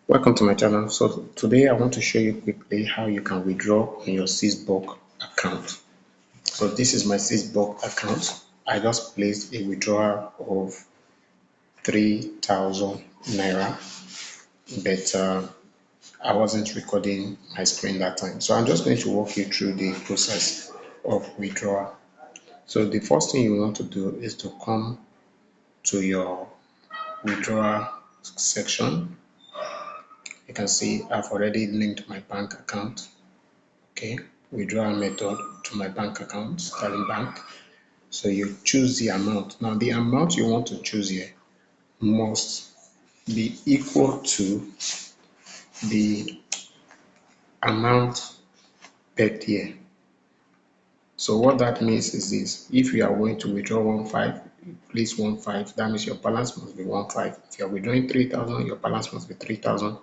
Welcome to my channel. So today I want to show you quickly how you can withdraw on your BOK account. So this is my BOK account. I just placed a withdrawal of 3,000 naira, but I wasn't recording my screen that time. So I'm just going to walk you through the process of withdrawal. So the first thing you want to do is to come to your withdrawal section. You can see I've already linked my bank account. Okay, withdrawal method to my bank account, Sterling Bank. So you choose the amount. Now the amount you want to choose here must be equal to the amount per year. So what that means is this: if you are going to withdraw 1,500, please 1,500, that means your balance must be 1,500. If you are withdrawing 3,000, your balance must be 3,000.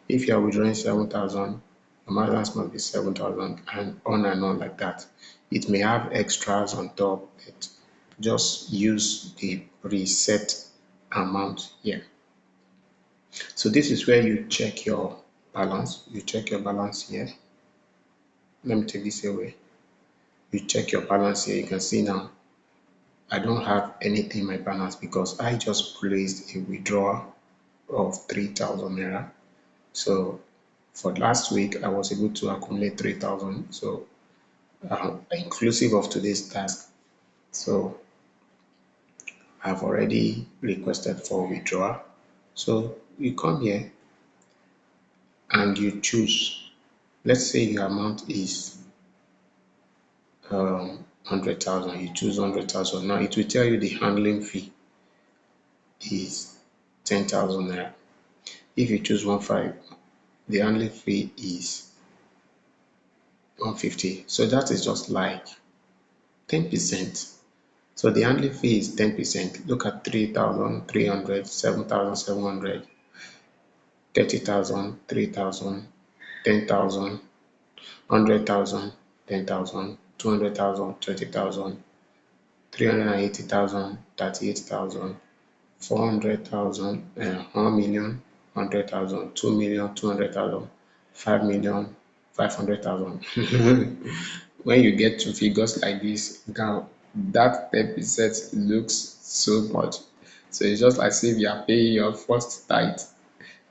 If you are withdrawing 7,000, your balance must be 7,000, and on like that. It may have extras on top, but just use the preset amount here. So this is where you check your balance. You check your balance here. Let me take this away. You check your balance here. You can see now I don't have anything in my balance because I just placed a withdrawal of 3,000 naira. So for last week, I was able to accumulate 3,000. So inclusive of today's task. So I've already requested for withdrawal. So you come here and you choose. Let's say your amount is 100,000. You choose 100,000. Now it will tell you the handling fee is 10,000 naira. If you choose 1,500, the handling fee is 150. So that is just like 10%. So the handling fee is 10%. Look at 3,300, 7,700, 30,000, 3,000, 10,000, 100,000, 10,000, 200,000, 20,000, 380,000, 38,000, 400,000, 1 million, 100,000, 2 million, 200,000, 5 million, 500,000. When you get to figures like this, now that 10% looks so much. So it's just as if you are paying your first tithe.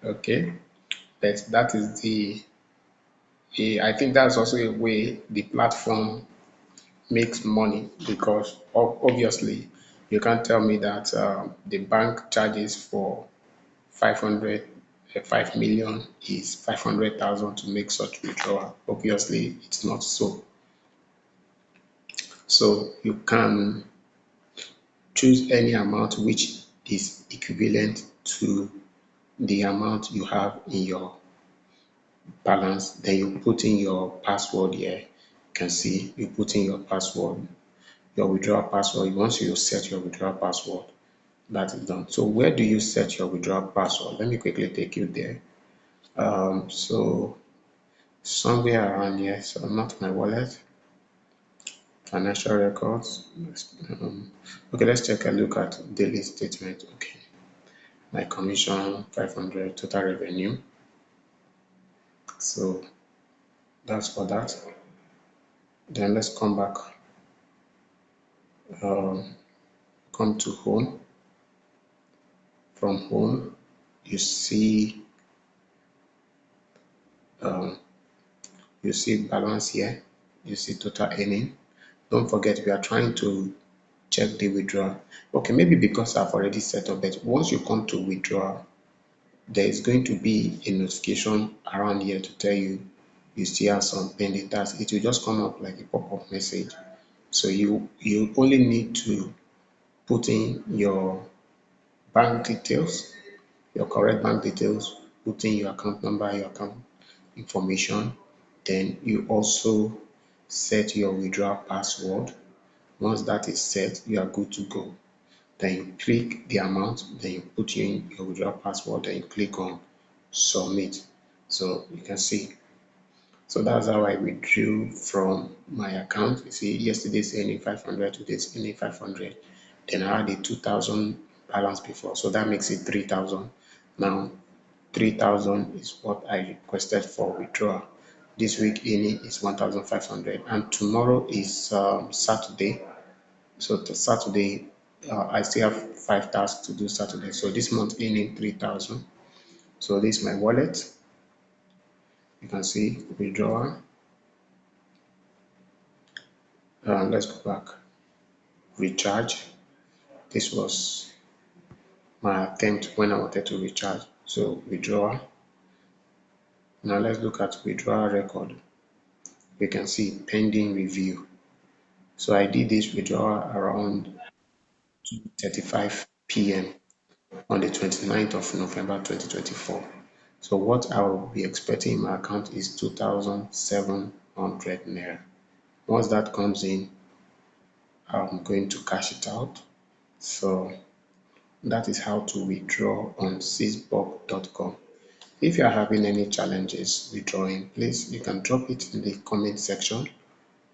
Okay, but that is I think that's also a way the platform makes money, because obviously you can't tell me that the bank charges for 500 5 million is 500,000 to make such withdrawal. Obviously it's not so. So you can choose any amount which is equivalent to the amount you have in your balance. Then you put in your password here. You can see you put in your password, your withdrawal password. Once you set your withdrawal password, that is done. So where do you set your withdrawal password? Let me quickly take you there. So somewhere around here, so not my wallet, financial records. Okay, let's take a look at daily statement. Okay, my commission 500, total revenue. So that's for that. Then let's come back. Come to home. From home, you see balance here. You see total earning. Don't forget, we are trying to check the withdrawal. Okay, maybe because I've already set up, but once you come to withdrawal, there is going to be a notification around here to tell you you still have some pending tasks. It will just come up like a pop-up message. So you only need to put in your bank details, your correct bank details, put in your account number, your account information. Then you also set your withdrawal password. Once that is set, you are good to go. Then you click the amount, then you put in your withdrawal password, then you click on submit. So you can see. So that's how I withdrew from my account. You see, yesterday's earning 500, today's earning 500. Then I had a 2,000 balance before, so that makes it 3,000. Now 3,000 is what I requested for withdrawal. This week any is 1,500, and tomorrow is Saturday. So the Saturday, I still have 5 tasks to do Saturday. So this month earning 3,000. So this is my wallet. You can see withdrawal. Let's go back. Recharge. This was my attempt when I wanted to recharge. So withdrawal. Now let's look at withdrawal record. We can see pending review. So I did this withdrawal around 2:35 p.m. on the 29th of November 2024. So what I will be expecting in my account is 2,700 naira. Once that comes in, I'm going to cash it out. So that is how to withdraw on sysbok.com. If you are having any challenges withdrawing, please you can drop it in the comment section.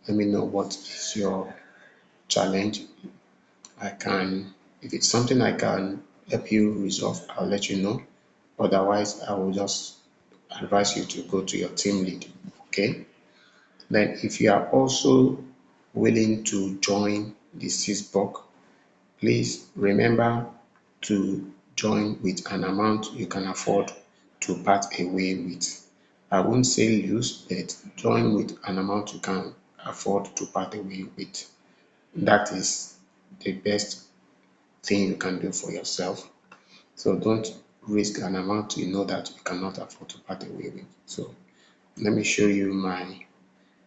Let me know what is your challenge. If it's something I can help you resolve, I'll let you know. Otherwise, I will just advise you to go to your team lead. Okay. Then if you are also willing to join the sysbok, please remember to join with an amount you can afford to part away with. I won't say lose, but join with an amount you can afford to part away with. That is the best thing you can do for yourself. So don't risk an amount you know that you cannot afford to part away with. So let me show you my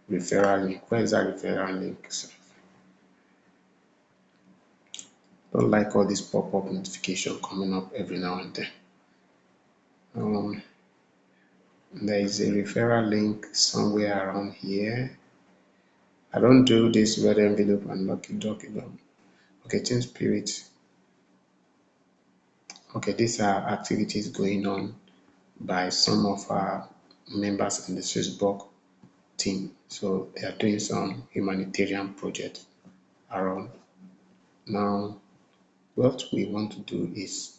referral link. Where is that referral link? Don't like all this pop-up notification coming up every now and then. There is a referral link somewhere around here. I don't do this red envelope and lucky document. Okay, team spirit. Okay, these are activities going on by some of our members in the sysbok team. So they are doing some humanitarian project around. Now, what we want to do is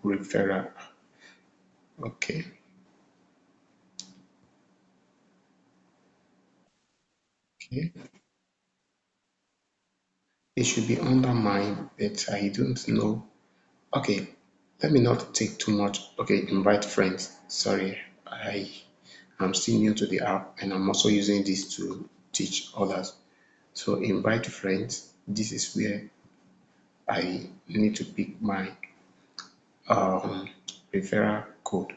referral. Okay. Okay. It should be under mine, but I don't know. Okay, let me not take too much. Okay, invite friends. Sorry, I am still new to the app and I'm also using this to teach others. So invite friends. This is where I need to pick my referral code.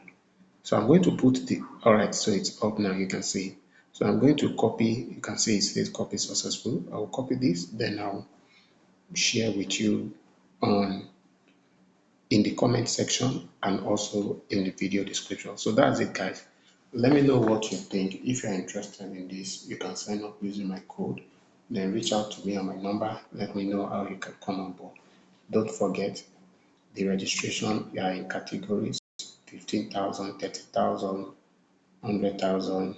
So I'm going to put the, all right, so it's up now, you can see. So I'm going to copy, you can see it says copy successful. I'll copy this, then I'll share with you on in the comment section and also in the video description. So that's it, guys. Let me know what you think. If you're interested in this, you can sign up using my code. Then reach out to me on my number. Let me know how you can come on board. Don't forget the registration. You are in categories 15,000, 30,000, 100,000,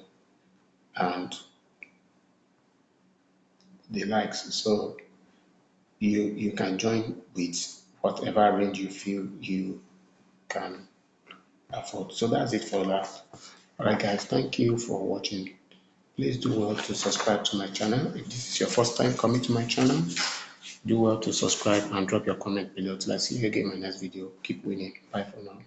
and the likes. So you can join with whatever range you feel you can afford. So that's it for that. Alright guys, thank you for watching. Please do well to subscribe to my channel. If this is your first time coming to my channel, do well to subscribe and drop your comment below till I see you again in my next video. Keep winning. Bye for now.